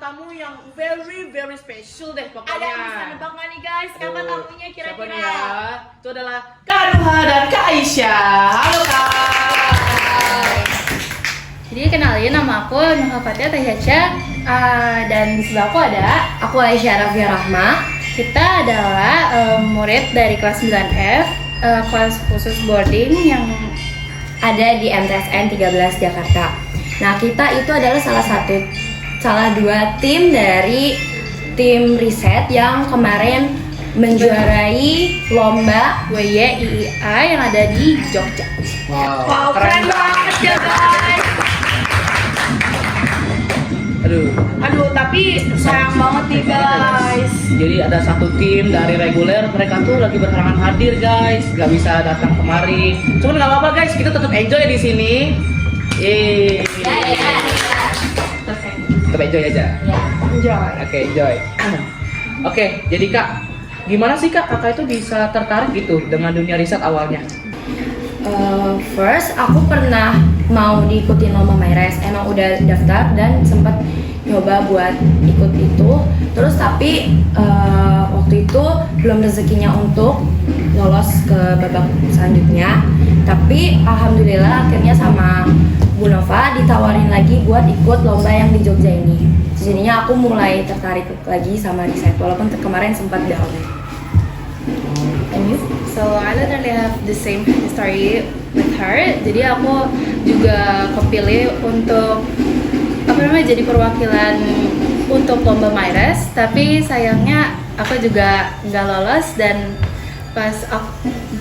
tamu yang very very special deh pokoknya. Ada yang bisa nebak nggak nih guys? Siapa tamunya Siapa kira-kira? nih ya? Itu adalah Kak Nuha dan Kak Aisyah. Halo Kak. Jadi kenalin, nama aku Nuha Fatia Tahiyacha, dan di sebelah aku Aisyah Rafia Rahma. Kita adalah murid dari kelas 9F, kelas khusus boarding yang ada di MTSN 13 Jakarta. Nah, kita itu adalah salah dua tim dari tim riset yang kemarin menjuarai lomba WYIIA yang ada di Jogja. Wow, keren banget ya guys. Aduh, Tapi sayang banget nih guys. jadi ada satu tim dari reguler, mereka tuh lagi berhalangan hadir guys, nggak bisa datang kemari. Cuman nggak apa-apa guys, kita tetap enjoy di sini. Tetap enjoy aja. Enjoy. Oke, enjoy. Oke, jadi Kak, gimana sih Kak kakak itu bisa tertarik gitu dengan dunia riset awalnya? First, aku pernah mau diikutin lomba MyRes, emang udah daftar dan sempat nyoba buat ikut itu. Terus tapi waktu itu belum rezekinya untuk lolos ke babak selanjutnya. Tapi alhamdulillah akhirnya sama Bu Nova ditawarin lagi buat ikut lomba yang di Jogja ini. Jadinya aku mulai tertarik lagi sama riset walaupun kemarin sempat down. And you? So I literally have the same story with her. Jadi aku juga kepilih untuk jadi perwakilan untuk lomba MyRes. Tapi sayangnya aku juga nggak lolos dan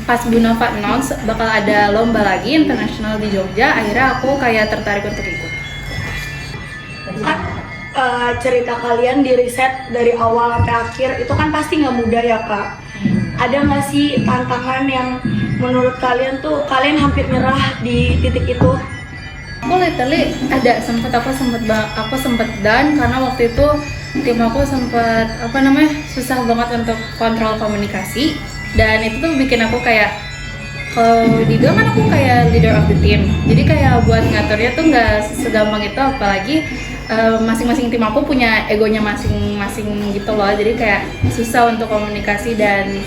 pas Bu Nova announce bakal ada lomba lagi internasional di Jogja, akhirnya aku kayak tertarik untuk ikut. Kan cerita kalian di riset dari awal sampai akhir itu kan pasti nggak mudah ya Kak. Ada nggak sih tantangan yang menurut kalian tuh kalian hampir nyerah di titik itu? Aku literally ada aku sempet down karena waktu itu tim aku sempat susah banget untuk kontrol komunikasi, dan itu tuh bikin aku kayak, kalau dibilang kan aku kayak leader of the team, jadi kayak buat ngaturnya tuh nggak segampang itu, apalagi masing-masing tim aku punya egonya masing-masing gitu loh, jadi kayak susah untuk komunikasi dan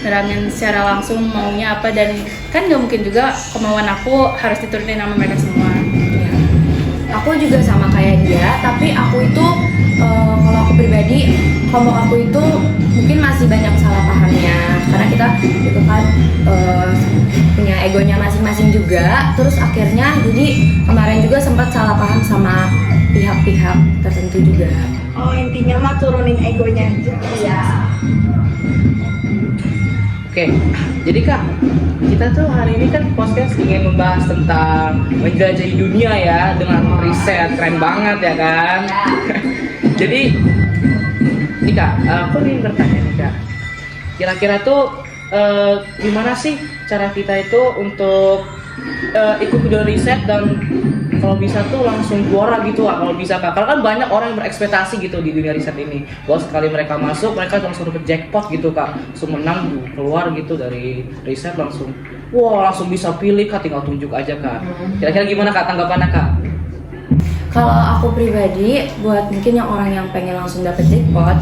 nerangin secara langsung maunya apa, dan kan nggak mungkin juga kemauan aku harus diturunin sama mereka semua. Aku juga sama kayak dia, tapi aku itu kalau aku pribadi, kelompok aku itu mungkin masih banyak salah pahamnya karena kita itu kan punya egonya masing-masing juga. Terus akhirnya jadi kemarin juga sempat salah paham sama pihak-pihak tertentu juga. Oh, intinya mah turunin egonya aja. Iya. Oke, jadi Kak, kita tuh hari ini kan podcast ingin membahas tentang menjelajahi dunia ya dengan riset, keren banget ya kan? Jadi, nih Kak, aku ingin bertanya nih Kak, kira-kira tuh gimana sih cara kita itu untuk ikut video riset dan kalau bisa tuh langsung juara gitu lah kalau bisa Kak, karena kan banyak orang yang berekspektasi gitu di dunia riset ini bahwa sekali mereka masuk mereka langsung dapat jackpot gitu Kak, langsung menang keluar gitu dari riset langsung langsung bisa pilih Kak, tinggal tunjuk aja Kak. Kira-kira gimana Kak tanggapannya Kak? Kalau aku pribadi, buat mungkin yang orang yang pengen langsung dapet jackpot,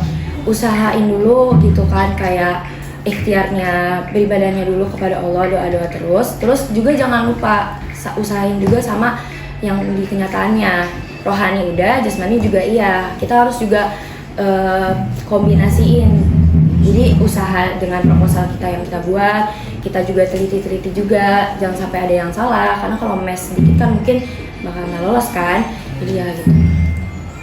usahain dulu gitu kan, kayak ikhtiarnya, beribadahnya dulu kepada Allah, doa-doa terus juga jangan lupa usahain juga sama yang di kenyataannya, rohani udah, jasmani juga iya. Kita harus juga kombinasiin. Jadi usaha dengan proposal kita yang kita buat, kita juga teliti juga, jangan sampai ada yang salah. Karena kalau mes sedikit kan mungkin bakal nggak lolos kan. Jadi ya gitu.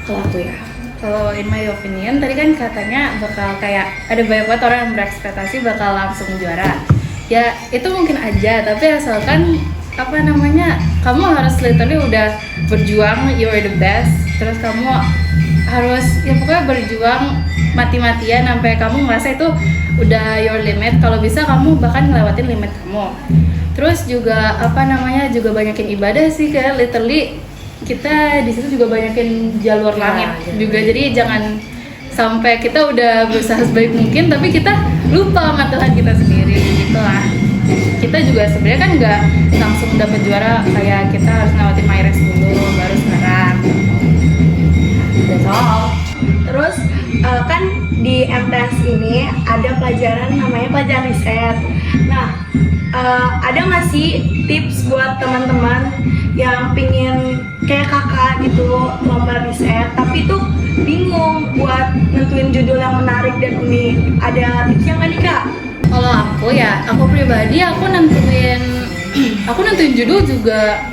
Kalau aku ya. Kalau in my opinion, tadi kan katanya bakal kayak ada banyak banget orang yang berekspektasi bakal langsung juara. Ya itu mungkin aja, tapi asalkan kamu harus literally udah berjuang, you're the best, terus kamu harus ya pokoknya berjuang mati-matian sampai kamu ngerasa itu udah your limit. Kalau bisa kamu bahkan ngelewatin limit kamu. Terus juga juga banyakin ibadah sih, kayak literally kita di situ juga banyakin jalur langit juga. Jadi jangan sampai kita udah berusaha sebaik mungkin tapi kita lupa sama Tuhan kita sendiri gitu lah. Kita juga sebenarnya kan nggak langsung dapat juara, kayak kita harus ngelewatin MyRes dulu baru sekarang. That's all. Terus kan di MTS ini ada pelajaran namanya pelajaran riset. Nah, ada nggak sih tips buat teman-teman yang pingin kayak kakak gitu lomba riset, tapi tuh bingung buat nentuin judul yang menarik dan unik? Ada tipsnya nggak nih kak? Kalau aku pribadi aku nentuin judul juga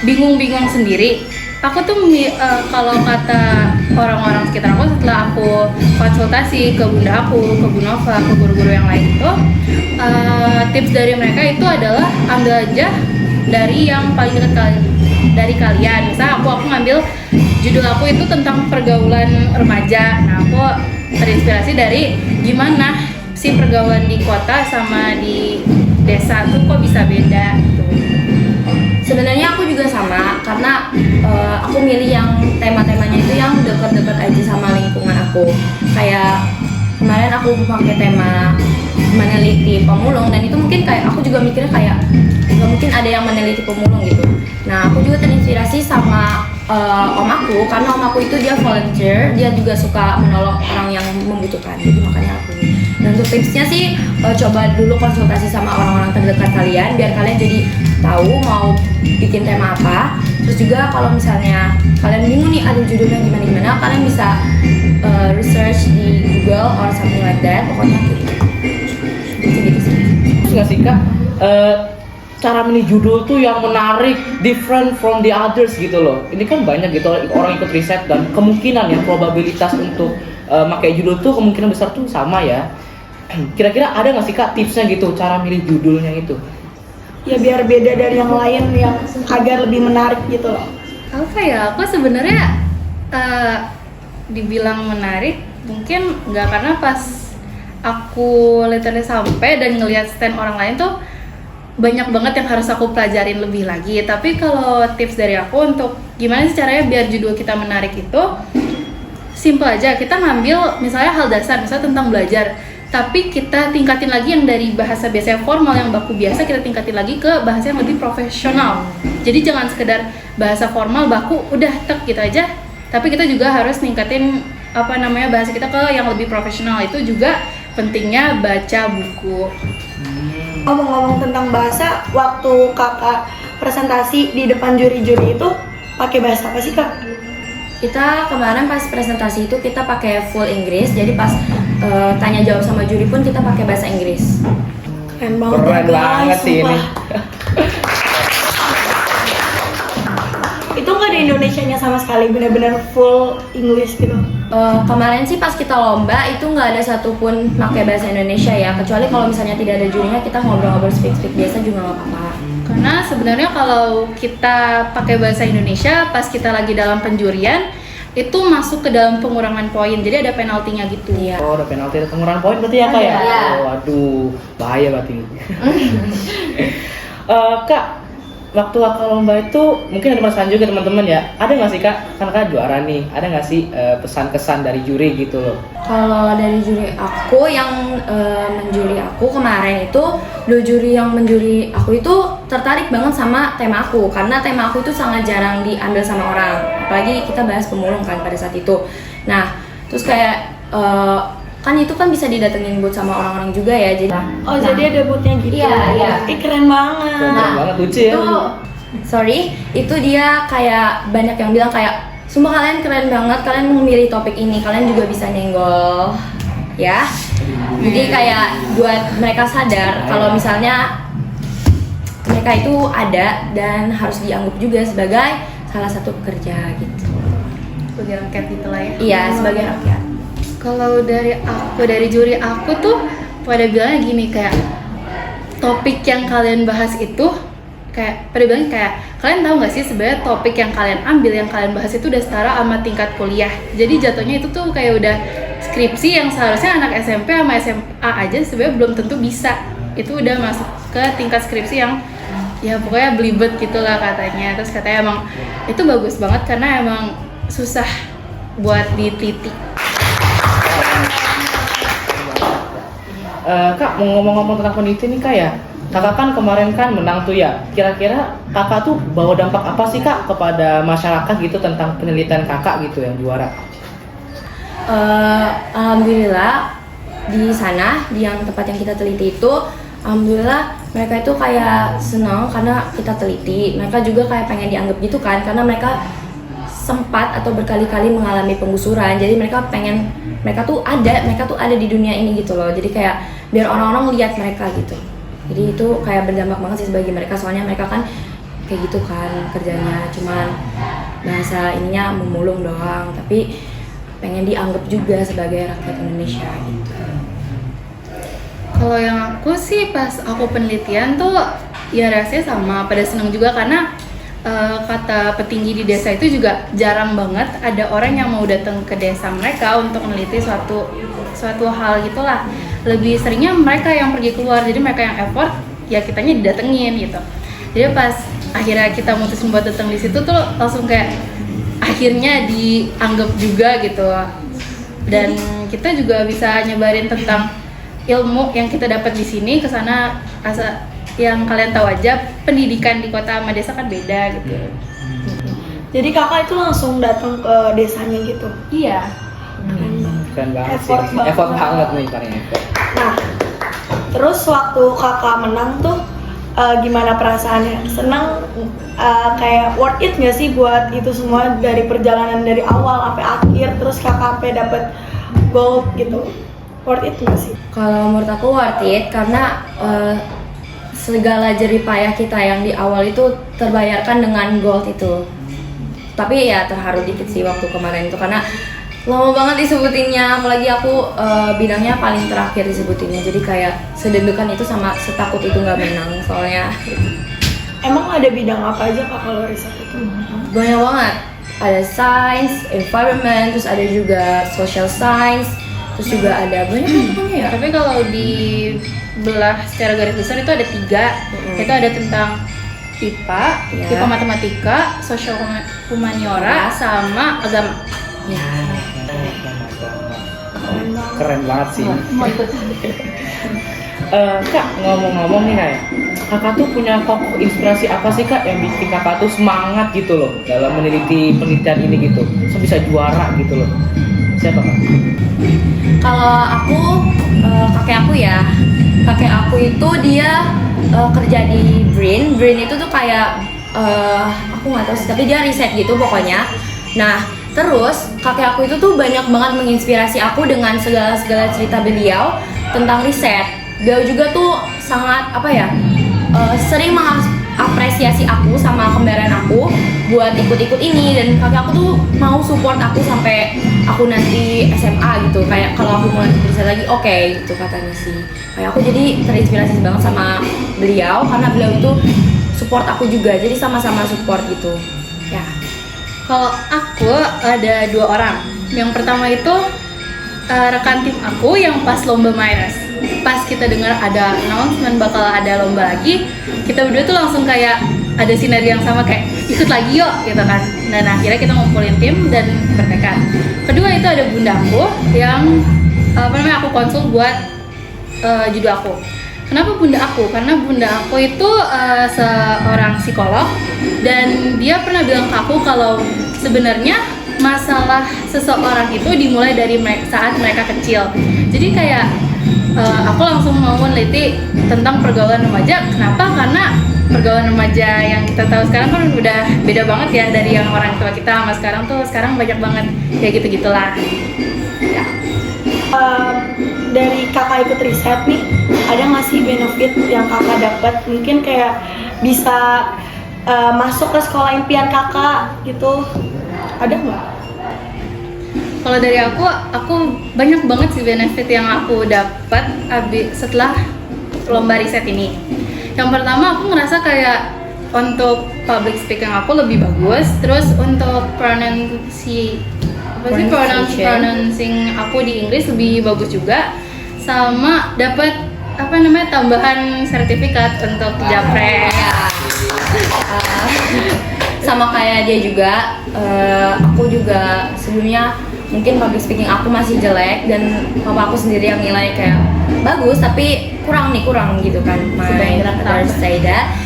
bingung-bingung sendiri. Aku tuh kalau kata orang-orang sekitar aku, setelah aku konsultasi ke bunda aku, ke Bu Nova, ke guru-guru yang lain itu, tips dari mereka itu adalah ambil aja dari yang paling dekat dari kalian. Misal aku ngambil judul aku itu tentang pergaulan remaja. Nah, aku terinspirasi dari gimana sih pergaulan di kota sama di desa tuh kok bisa beda gitu. Sebenarnya aku juga sama, karena aku milih yang tema-temanya itu yang deket-deket aja sama lingkungan aku. Kayak kemarin aku pakai tema meneliti pemulung, dan itu mungkin kayak aku juga mikirnya kayak nggak mungkin ada yang meneliti pemulung gitu. Nah, aku juga terinspirasi sama om aku, karena om aku itu dia volunteer, dia juga suka menolong orang yang membutuhkan. Jadi makanya aku. Dan untuk tipsnya sih coba dulu konsultasi sama orang-orang terdekat kalian, biar kalian jadi tahu mau bikin tema apa. Terus juga kalau misalnya kalian bingung nih ada judulnya gimana, kalian bisa research di Google or something like that. Pokoknya gitu sih. Terus nggak sih kak, cara milih judul tuh yang menarik, different from the others gitu loh. Ini kan banyak gitu orang ikut riset, dan kemungkinan ya probabilitas untuk pakai judul tuh kemungkinan besar tuh sama ya. Kira-kira ada nggak sih kak tipsnya gitu cara milih judulnya itu? Ya biar beda dari yang lain, yang agar lebih menarik gitu loh. Apa ya, aku sebenarnya dibilang menarik mungkin nggak, karena pas aku literally sampai dan ngelihat stand orang lain tuh banyak banget yang harus aku pelajarin lebih lagi. Tapi kalau tips dari aku untuk gimana sih caranya biar judul kita menarik itu simple aja. Kita ngambil misalnya hal dasar, misalnya tentang belajar, tapi kita tingkatin lagi yang dari bahasa biasa formal yang baku biasa, kita tingkatin lagi ke bahasa yang lebih profesional. Jadi jangan sekedar bahasa formal baku udah tek gitu aja, tapi kita juga harus ningkatin bahasa kita ke yang lebih profesional. Itu juga pentingnya baca buku. Ngomong-ngomong tentang bahasa, waktu kakak presentasi di depan juri-juri itu pakai bahasa apa sih kak? Kita kemarin pas presentasi itu kita pakai full Inggris, jadi pas tanya jawab sama juri pun kita pakai bahasa Inggris. Keren banget, Keren banget sih ini. Itu nggak ada Indonesianya sama sekali, benar-benar full English gitu. Kemarin sih pas kita lomba itu nggak ada satupun pakai bahasa Indonesia ya, kecuali kalau misalnya tidak ada jurinya kita ngobrol-ngobrol speak biasa juga nggak apa-apa. Karena sebenarnya kalau kita pakai bahasa Indonesia pas kita lagi dalam penjurian itu masuk ke dalam pengurangan poin, jadi ada penaltinya gitu. Iya. Oh, ada penalti, ada pengurangan poin berarti ya kak ya? Iya. Oh, aduh, bahaya berarti. Kak, waktu kakak lomba itu mungkin ada perasaan juga teman-teman ya. Ada nggak sih kak, kan kakak juara nih, ada nggak sih pesan-kesan dari juri gitu loh? Kalau dari juri aku yang menjuri aku kemarin itu, dua juri yang menjuri aku itu tertarik banget sama tema aku, karena tema aku itu sangat jarang diambil sama orang, apalagi kita bahas pemulung kan pada saat itu. Nah, terus kayak kan itu kan bisa didatengin buat sama orang-orang juga ya, jadi Jadi ada bootnya gitu. Iya. Keren banget. Keren banget, lucu ya. itu dia kayak banyak yang bilang kayak sumpah kalian keren banget, kalian memilih topik ini, kalian juga bisa nyenggol ya. Jadi kayak buat mereka sadar kalau misalnya mereka itu ada dan harus dianggap juga sebagai salah satu pekerja gitu. Sebagai rakyat gitu lah ya. Iya, sebagai rakyat. Kalau dari juri aku tuh pada bilangnya gini, kayak topik yang kalian bahas itu kayak pada bilang kayak kalian tahu nggak sih sebenarnya topik yang kalian ambil, yang kalian bahas itu udah setara sama tingkat kuliah. Jadi jatuhnya itu tuh kayak udah skripsi yang seharusnya anak SMP sama SMA aja sebenarnya belum tentu bisa. Itu udah masuk ke tingkat skripsi yang ya pokoknya belibet gitulah katanya. Terus katanya emang itu bagus banget karena emang susah buat diteliti. Kak, mau ngomong-ngomong tentang peneliti nih kak ya, kakak kan kemarin kan menang tuh ya. Kira-kira kakak tuh bawa dampak apa sih kak kepada masyarakat gitu tentang penelitian kakak gitu yang juara? alhamdulillah di sana, di yang tempat yang kita teliti itu, alhamdulillah mereka itu kayak senang karena kita teliti. Mereka juga kayak pengen dianggap gitu kan, karena mereka sempat atau berkali-kali mengalami penggusuran. Jadi mereka tuh ada di dunia ini gitu loh. Jadi kayak biar orang-orang lihat mereka gitu. Jadi itu kayak berdampak banget sih bagi mereka, soalnya mereka kan kayak gitu kan kerjanya, cuman bahasa ininya memulung doang, tapi pengen dianggap juga sebagai rakyat Indonesia gitu. Kalau yang aku sih pas aku penelitian tuh ya rasanya sama, pada seneng juga karena kata petinggi di desa itu juga jarang banget ada orang yang mau datang ke desa mereka untuk meneliti suatu hal gitulah. Lebih seringnya mereka yang pergi keluar, jadi mereka yang effort, ya kitanya didatengin gitu. Jadi pas akhirnya kita mutusin buat datang di situ tuh langsung kayak akhirnya dianggap juga gitu. Dan kita juga bisa nyebarin tentang ilmu yang kita dapat di sini ke sana. Yang kalian tahu aja, pendidikan di kota sama desa kan beda gitu. Jadi kakak itu langsung datang ke desanya gitu. Iya. Keren banget Effort sih. banget. Effort banget nih paling effort. Nah, terus waktu kakak menang tuh gimana perasaannya? Senang, kayak worth it nggak sih buat itu semua dari perjalanan dari awal sampai akhir, terus kakak sampai dapet gold gitu? Worth it nggak sih? Kalau menurut aku worth it karena segala jerih payah kita yang di awal itu terbayarkan dengan gold itu. Tapi ya terharu dikit sih waktu kemarin itu karena lama banget disebutinnya, apalagi aku bidangnya paling terakhir disebutinnya, jadi kayak sedeg-degan itu sama setakut itu nggak menang soalnya. Emang ada bidang apa aja kak kalau riset itu? Banyak banget, ada science, environment, terus ada juga social science, terus juga ada banyak pokoknya ya. Tapi kalau di belah secara garis besar itu ada 3. Itu ada tentang IPA, Ya. IPA matematika, sosial humaniora, sama agama. Ya. Keren banget sih. Kak, ngomong-ngomong nih Kak, kakak tuh punya tokoh inspirasi apa sih Kak yang bikin kakak tuh semangat gitu loh dalam meneliti penelitian ini gitu, so bisa juara gitu loh? Siapa Kak? Kalau aku, kakek aku itu dia kerja di BRIN itu tuh kayak aku nggak tahu sih, tapi dia riset gitu pokoknya. Nah, terus kakek aku itu tuh banyak banget menginspirasi aku dengan segala cerita beliau tentang riset. Beliau juga tuh sangat sering mengapresiasi aku sama kembaran aku buat ikut-ikut ini, dan kakek aku tuh mau support aku sampai aku nanti SMA gitu, kayak kalau aku mau riset lagi oke, gitu katanya sih. Kayak aku jadi terinspirasi banget sama beliau karena beliau itu support aku juga, jadi sama-sama support gitu ya. Kalau aku ada 2 orang. Yang pertama itu rekan tim aku yang pas lomba Myres. Pas kita dengar ada announcement bakal ada lomba lagi, kita berdua tuh langsung kayak ada sinergi yang sama, kayak ikut lagi yuk gitu kan. Dan akhirnya kita ngumpulin tim dan bertekad. Kedua itu ada bundaku yang aku konsul buat judul aku. Kenapa bunda aku? Karena bunda aku itu seorang psikolog, dan dia pernah bilang ke aku kalau sebenarnya masalah seseorang itu dimulai dari saat mereka kecil. Jadi kayak aku langsung mau meneliti tentang pergaulan remaja. Kenapa? Karena pergaulan remaja yang kita tahu sekarang kan udah beda banget ya dari yang orang tua kita sama sekarang banyak banget kayak gitu-gitulah. Ya. Dari kakak ikut riset nih, ada nggak sih benefit yang kakak dapat? Mungkin kayak bisa masuk ke sekolah impian kakak gitu, ada nggak? Kalau dari aku banyak banget sih benefit yang aku dapat setelah lomba riset ini. Yang pertama, aku ngerasa kayak untuk public speaking aku lebih bagus, terus untuk pronouncing aku di Inggris lebih bagus juga, sama dapat tambahan sertifikat untuk japres. Sama kayak dia juga, aku juga sebelumnya mungkin public speaking aku masih jelek, dan papa aku sendiri yang nilai kayak bagus tapi kurang gitu kan, my say that.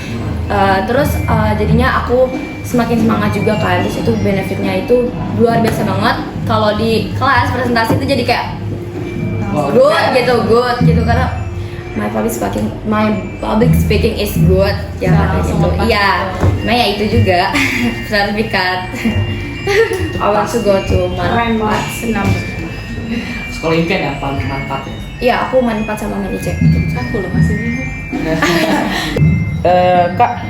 Terus jadinya aku semakin semangat juga kan, terus itu benefitnya itu luar biasa banget kalau di kelas presentasi itu jadi kayak Oh, good okay. good gitu karena my public speaking is good ya katanya gitu. Iya, nah ya itu juga sertifikat. I want to go to Keren banget. senam. Sekolah impian ya, paling manfaatnya. Iya, aku manfaat sama manajer. Aku loh masih bingung. Kak,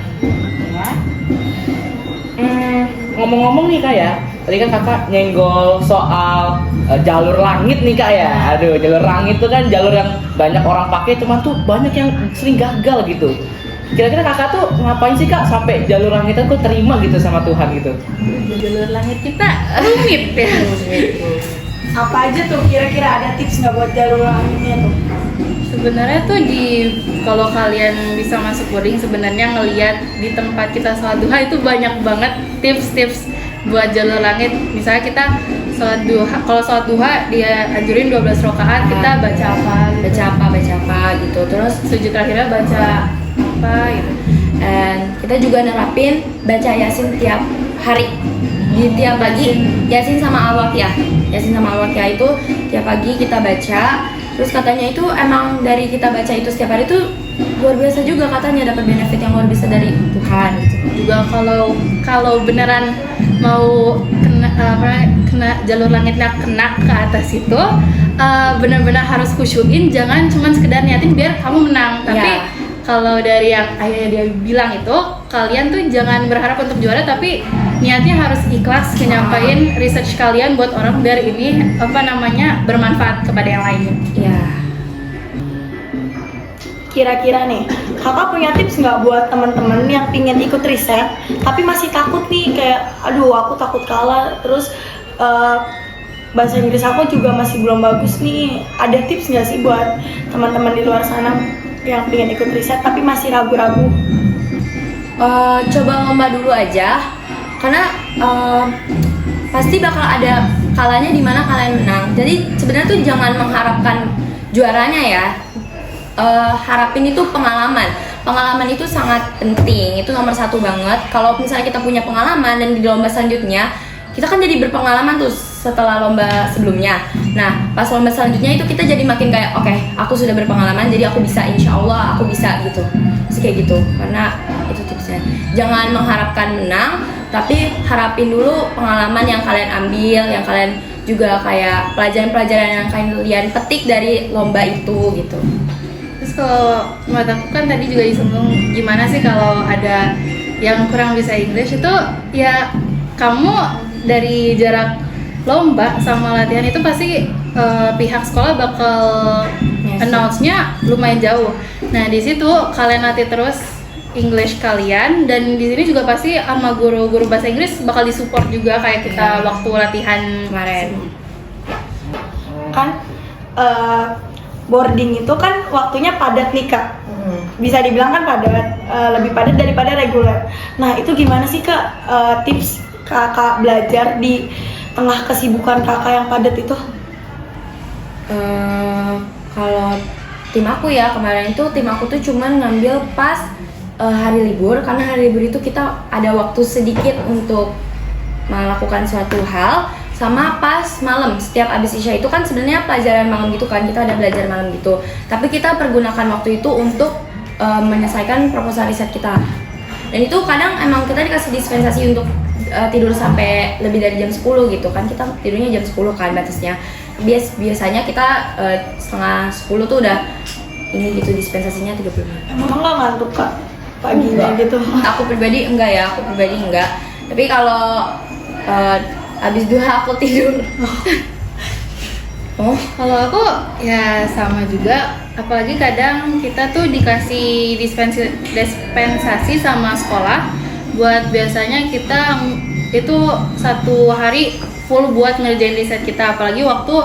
ngomong-ngomong nih Kak ya, tadi kan kakak nyenggol soal jalur langit nih Kak ya. Aduh, jalur langit itu kan jalur yang banyak orang pakai, cuman tuh banyak yang sering gagal gitu. Kira-kira kakak tuh ngapain sih Kak sampai jalur langit itu terima gitu sama Tuhan gitu? Jalur langit kita rumit ya. Apa aja tuh kira-kira ada tips nggak buat jalur langitnya tuh? Sebenarnya tuh kalau kalian bisa masuk boarding sebenarnya ngelihat di tempat kita sholat duha itu banyak banget tips-tips buat jalur langit. Misalnya kita sholat duha, kalau sholat duha dia anjurin 12 rakaat, kita baca apa gitu. Terus sujud terakhirnya baca apa gitu. and kita juga nerapin baca Yasin tiap hari. Di tiap pagi Yasin sama Al-Waqiah. Yasin sama Al-Waqiah itu tiap pagi kita baca. Terus katanya itu emang dari kita baca itu setiap hari itu luar biasa juga katanya, dapat benefit yang luar biasa dari Tuhan gitu. Juga kalau beneran mau kena jalur langitnya kena ke atas itu benar-benar harus khusyukin, jangan cuma sekedar niatin biar kamu menang. Tapi Ya. kalau dari yang ayah dia bilang itu, kalian tuh jangan berharap untuk juara, tapi niatnya harus ikhlas nyampain research kalian buat orang biar ini bermanfaat kepada yang lainnya. Ya. Kira-kira nih, kakak punya tips nggak buat teman-teman yang pingin ikut riset tapi masih takut nih, kayak aduh aku takut kalah, terus bahasa Inggris aku juga masih belum bagus nih. Ada tips nggak sih buat teman-teman di luar sana yang pingin ikut riset tapi masih ragu-ragu? Coba lomba dulu aja, karena pasti bakal ada kalanya di mana kalian menang. Jadi sebenarnya tuh jangan mengharapkan juaranya ya. Harapin itu pengalaman. Pengalaman itu sangat penting, itu nomor satu banget. Kalau misalnya kita punya pengalaman dan di lomba selanjutnya kita kan jadi berpengalaman tuh setelah lomba sebelumnya. Nah, pas lomba selanjutnya itu kita jadi makin kayak oke, aku sudah berpengalaman, jadi aku bisa, insya Allah aku bisa gitu. Terus kayak gitu, karena itu tipsnya. Jangan mengharapkan menang, tapi harapin dulu pengalaman yang kalian ambil, yang kalian juga kayak pelajaran-pelajaran yang kalian petik dari lomba itu gitu. Terus kalau menurut aku kan tadi juga disinggung gimana sih kalau ada yang kurang bisa Inggris itu, ya kamu dari jarak lomba sama latihan itu pasti pihak sekolah bakal Yes. announce-nya lumayan jauh. Nah di situ kalian latih terus English kalian, dan di sini juga pasti sama guru-guru bahasa Inggris bakal disupport juga kayak kita waktu latihan Kemarin. Kan boarding itu kan waktunya padat nih Kak. Bisa dibilang kan padat, lebih padat daripada reguler. Nah itu gimana sih Kak tips kakak belajar di tengah kesibukan kakak yang padat itu? Kalau tim aku ya kemarin itu, tim aku tuh cuman ngambil pas hari libur, karena hari libur itu kita ada waktu sedikit untuk melakukan suatu hal, sama pas malam setiap abis isya itu kan sebenarnya pelajaran malam gitu kan, kita ada belajar malam gitu, tapi kita pergunakan waktu itu untuk menyelesaikan proposal riset kita. Dan itu kadang emang kita dikasih dispensasi untuk tidur sampai lebih dari jam 10 gitu kan, kita tidurnya jam 10 kan batasnya. Biasanya kita setengah 10 tuh udah ini gitu, dispensasinya 30 menit. Emang nggak ngantuk Kak paginya gitu? Aku pribadi enggak ya, tapi kalau abis duha aku tidur. Oh, Kalau aku ya sama juga, apalagi kadang kita tuh dikasih dispensasi sama sekolah buat biasanya kita itu satu hari full buat ngerjain riset kita, apalagi waktu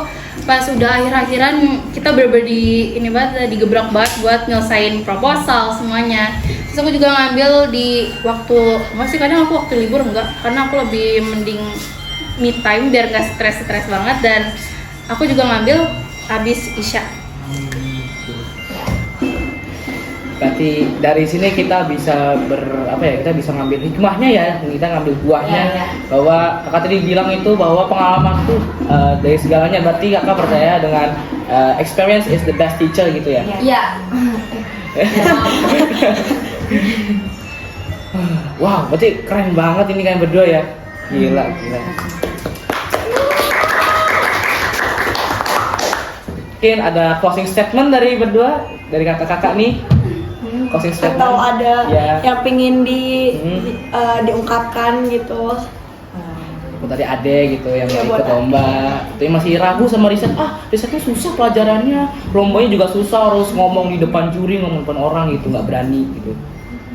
pas udah akhir-akhiran kita bener-bener digebrak banget buat nyelesain proposal semuanya. Terus aku juga ngambil di waktu, masih kadang aku waktu libur enggak, karena aku lebih mending me time biar nggak stres banget, dan aku juga ngambil habis isya. Berarti dari sini kita bisa kita bisa ngambil hikmahnya ya, kita ngambil buahnya bahwa kakak tadi bilang itu bahwa pengalaman tuh dari segalanya. Berarti kakak percaya dengan experience is the best teacher gitu ya? Iya. Wow, berarti keren banget ini kalian berdua ya. Gila. Mungkin ada closing statement dari berdua, dari kakak-kakak nih. Closing statement. Atau ada Ya. yang pingin diungkapkan gitu. Tadi Ade gitu yang Ya, ikut buat lomba, tapi masih ragu sama riset. Risetnya susah pelajarannya, lombanya juga susah, harus ngomong di depan juri, ngomong depan orang gitu, nggak berani gitu.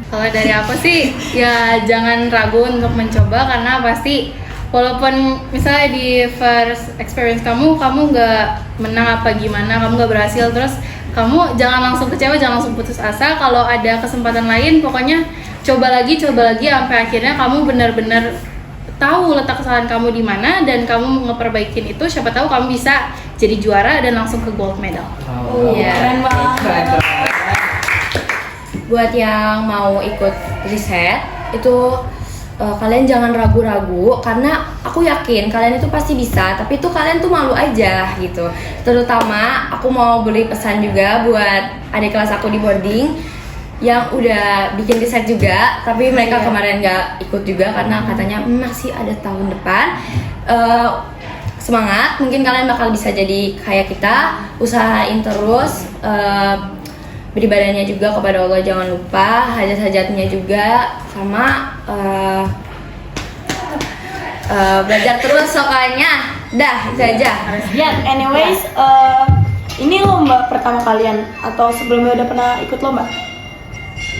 Kalau dari aku sih ya jangan ragu untuk mencoba, karena pasti walaupun misalnya di first experience kamu nggak menang apa gimana, kamu nggak berhasil, terus kamu jangan langsung kecewa, jangan langsung putus asa. Kalau ada kesempatan lain, pokoknya coba lagi sampai akhirnya kamu benar-benar tahu letak kesalahan kamu di mana dan kamu ngeperbaikin itu. Siapa tahu kamu bisa jadi juara dan langsung ke gold medal. Iya. Keren banget. Keren. Buat yang mau ikut riset itu kalian jangan ragu-ragu, karena aku yakin kalian itu pasti bisa, tapi itu kalian tuh malu aja gitu. Terutama aku mau beri pesan juga buat adik kelas aku di boarding yang udah bikin riset juga, tapi mereka kemarin nggak ikut juga karena katanya masih ada tahun depan. Semangat, mungkin kalian bakal bisa jadi kayak kita, usahain terus, beribadahnya juga kepada Allah, jangan lupa hajat-hajatnya juga, sama belajar terus soalnya. Dah, itu aja. Ya, anyways, ini lomba pertama kalian atau sebelumnya udah pernah ikut lomba?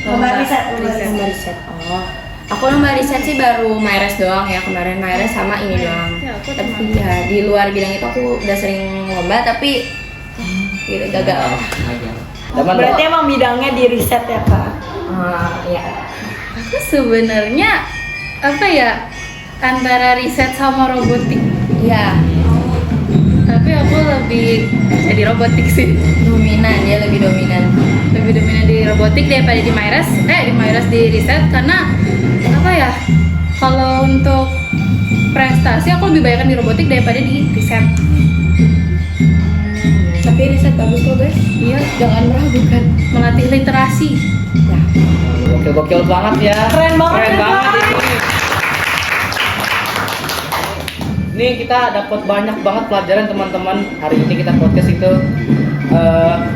Lomba riset. Lomba riset. Oh, aku lomba riset sih baru Myres doang ya, kemarin Myres sama ini doang. Ya, aku Tapi ya di luar bidang itu aku udah sering lomba, tapi gitu, gagal. Berarti emang bidangnya di riset ya, Kak? Ya. Aku sebenarnya antara riset sama robotik. Ya, Tapi aku lebih jadi robotik sih. dominan, dia lebih dominan. Lebih dominan di robotik daripada di Myres di riset, karena kalau untuk prestasi aku lebih banyak di robotik daripada di riset. Tapi riset bagus kok guys. Iya, Jangan meragukan. melatih literasi. Nah, Gokil banget ya. Keren banget ya, Kak. ini. Ini kita dapat banyak banget pelajaran teman-teman. Hari ini kita podcast itu.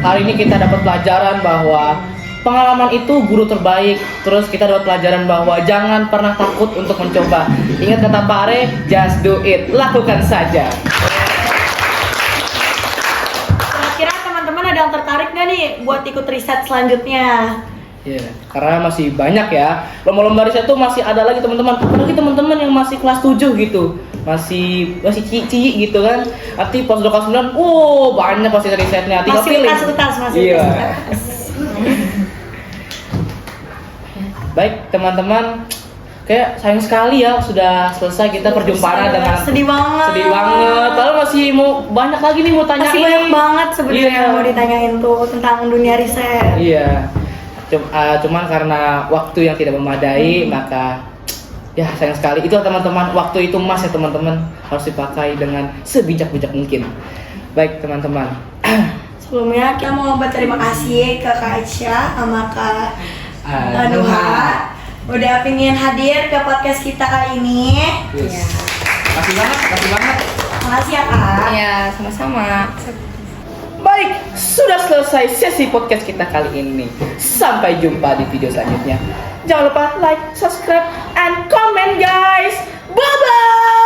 Hari ini kita dapat pelajaran bahwa pengalaman itu guru terbaik. Terus kita dapat pelajaran bahwa jangan pernah takut untuk mencoba. Ingat kata Pak Are, just do it. Lakukan saja. Kira-kira teman-teman ada yang tertarik nggak nih buat ikut riset selanjutnya? Iya, karena masih banyak ya. Lomba-lomba riset tuh masih ada lagi teman-teman. Apalagi teman-teman yang masih kelas 7 gitu. Masih cici gitu kan. Nanti pas udah kelas 9, banyak pasti risetnya. Tinggal Masih pilih. utas, masih Iya. utas. Baik, teman-teman. Kayak sayang sekali ya sudah selesai kita perjumpaan dengan Sedih banget. Sedih banget. Padahal masih mau banyak lagi nih mau tanyain. Masih banyak banget sebenarnya Iya. yang mau ditanyain tuh tentang dunia riset. Iya. Cuman karena waktu yang tidak memadai, maka ya sayang sekali. Itu teman-teman, waktu itu emas ya teman-teman, harus dipakai dengan sebijak-bijak mungkin. Baik teman-teman. Sebelumnya kita mau berterima kasih ke Kak Aisyah sama Kak Nuha udah pingin hadir ke podcast kita kali ini. Yes. Kasih banget. Makasih ya Kak. ya sama-sama. Baik, sudah selesai sesi podcast kita kali ini. Sampai jumpa di video selanjutnya. Jangan lupa like, subscribe, and comment guys. Bye bye.